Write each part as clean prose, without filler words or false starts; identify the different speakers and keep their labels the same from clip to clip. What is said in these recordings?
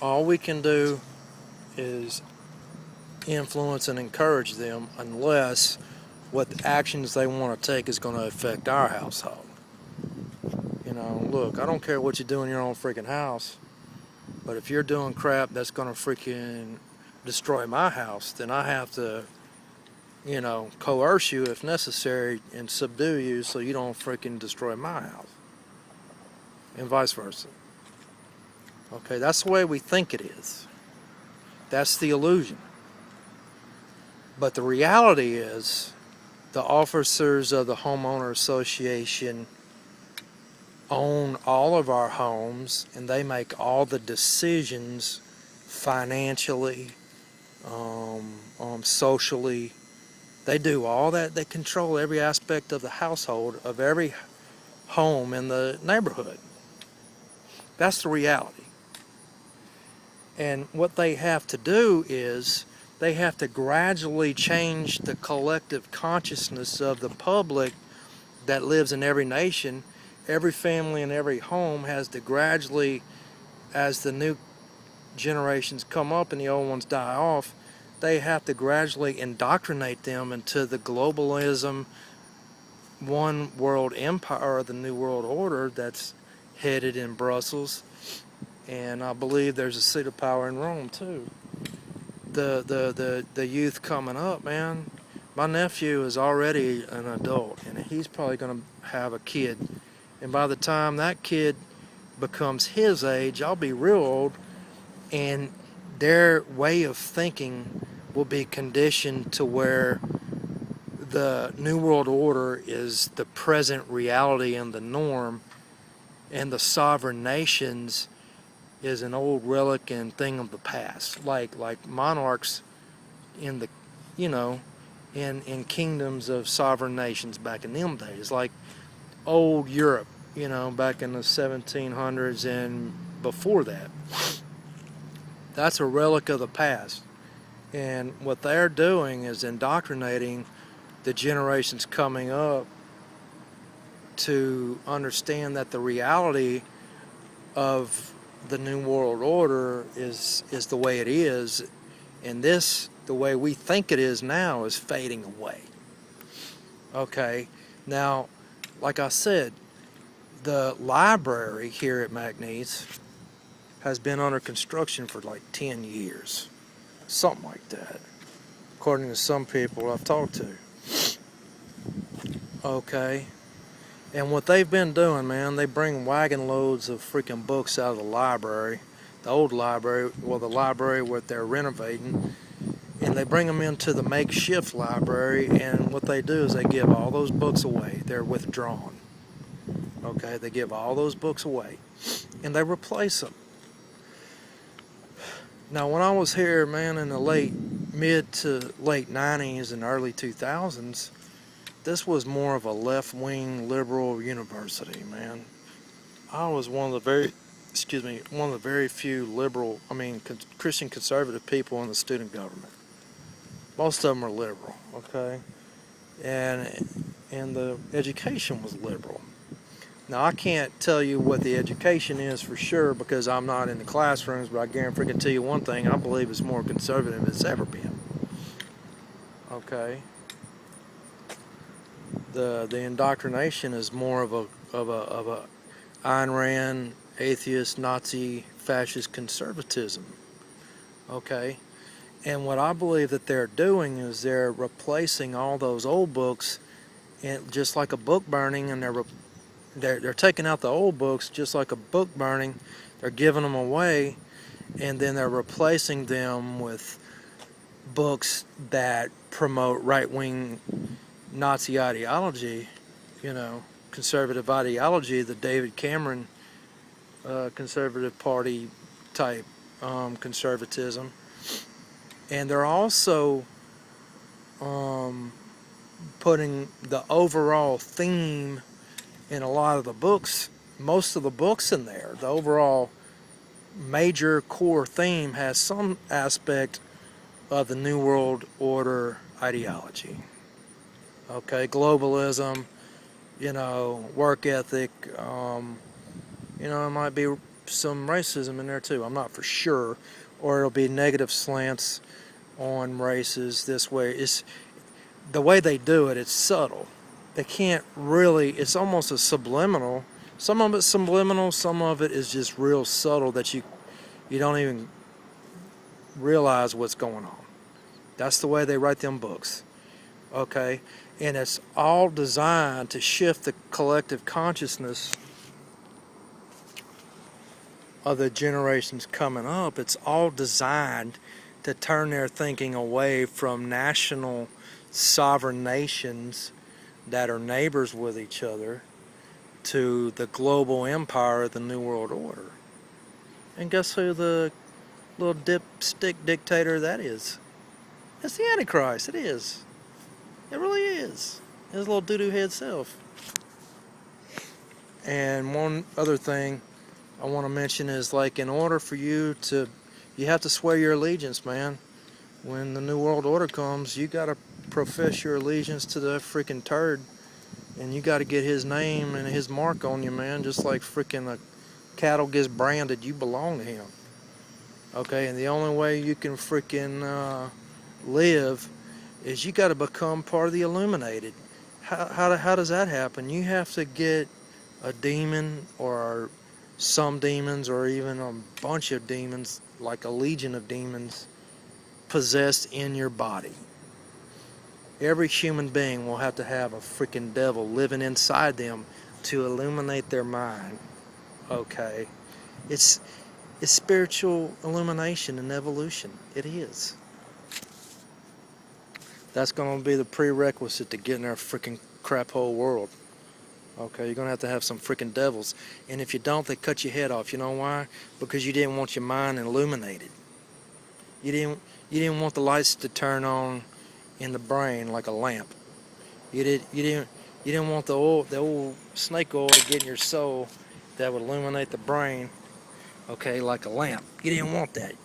Speaker 1: all we can do is influence and encourage them, unless what actions they want to take is going to affect our household. Look, I don't care what you do in your own freaking house, but if you're doing crap that's going to freaking destroy my house, then I have to, coerce you if necessary and subdue you so you don't freaking destroy my house. And vice versa. Okay, that's the way we think it is. That's the illusion. But the reality is, the officers of the homeowner association own all of our homes, and they make all the decisions financially, socially. They do all that. They control every aspect of the household of every home in the neighborhood. That's the reality. And what they have to do is they have to gradually change the collective consciousness of the public that lives in every nation. Every family and every home has to gradually, as the new generations come up and the old ones die off, they have to gradually indoctrinate them into the globalism, one world empire, the New World Order that's headed in Brussels. And I believe there's a seat of power in Rome too. The youth coming up, man. My nephew is already an adult, and he's probably going to have a kid. And by the time that kid becomes his age, I'll be real old, and their way of thinking will be conditioned to where the New World Order is the present reality and the norm, and the sovereign nations is an old relic and thing of the past, like monarchs in the, in kingdoms of sovereign nations back in them days, like old Europe, back in the 1700s and before that. That's a relic of the past. And what they're doing is indoctrinating the generations coming up to understand that the reality of the New World Order is the way it is, and this, the way we think it is now, is fading away. Okay, now, like I said, the library here at McNeese has been under construction for like 10 years, something like that, according to some people I've talked to. Okay. And what they've been doing, man, they bring wagon loads of freaking books out of the library, the old library, the library what they're renovating, and they bring them into the makeshift library, and what they do is they give all those books away. They're withdrawn. Okay, they give all those books away, and they replace them. Now, when I was here, man, in the mid to late 90s and early 2000s, this was more of a left-wing liberal university, man. I was one of the very few Christian conservative people in the student government. Most of them are liberal, okay? And the education was liberal. Now, I can't tell you what the education is for sure because I'm not in the classrooms, but I guarantee you one thing, I believe it's more conservative than it's ever been. Okay? The indoctrination is more of a Ayn Rand, atheist, Nazi, fascist conservatism. Okay? And what I believe that they're doing is they're replacing all those old books, and just like a book burning, and they're taking out the old books just like a book burning. They're giving them away, and then they're replacing them with books that promote right-wing Nazi ideology, conservative ideology, the David Cameron conservative party type conservatism. And they're also putting the overall theme in a lot of the books, most of the books in there, the overall major core theme has some aspect of the New World Order ideology. Okay, globalism, work ethic, it might be some racism in there too. I'm not for sure, or it'll be negative slants on races this way. It's the way they do it. It's subtle. They can't really. It's almost a subliminal. Some of it's subliminal. Some of it is just real subtle that you don't even realize what's going on. That's the way they write them books. Okay, and it's all designed to shift the collective consciousness of the generations coming up. It's all designed to turn their thinking away from national sovereign nations that are neighbors with each other to the global empire of the New World Order. And guess who the little dipstick dictator that is? It's the Antichrist. It is. It really is. His little doo-doo head self. And one other thing I want to mention is, like, in order for you have to swear your allegiance, man. When the New World Order comes, you got to profess your allegiance to the freaking turd. And you got to get his name and his mark on you, man. Just like freaking a cattle gets branded, you belong to him. Okay, and the only way you can freaking live is you got to become part of the illuminated. How does that happen? You have to get a demon or some demons or even a bunch of demons, like a legion of demons, possessed in your body. Every human being will have to have a freaking devil living inside them to illuminate their mind. Okay? It's spiritual illumination and evolution. It is. That's going to be the prerequisite to getting our freaking crap hole world. Okay, you're going to have some freaking devils. And if you don't, they cut your head off. You know why? Because you didn't want your mind illuminated. You didn't want the lights to turn on in the brain like a lamp. You didn't want the old snake oil to get in your soul that would illuminate the brain, okay, like a lamp. You didn't want that.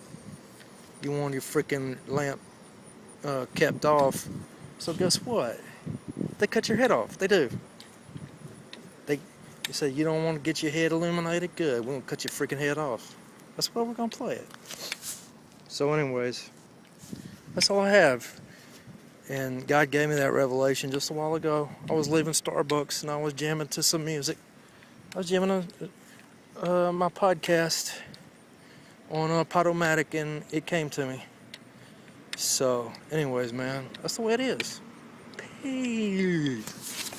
Speaker 1: You want your freaking lamp kept off. So guess what? They cut your head off. They do. You say you don't want to get your head illuminated? Good. We're going to cut your freaking head off. That's why we're going to play it. So anyways, that's all I have. And God gave me that revelation just a while ago. I was leaving Starbucks and I was jamming to some music. I was jamming my podcast on Podomatic, and it came to me. So anyways, man, that's the way it is. Peace.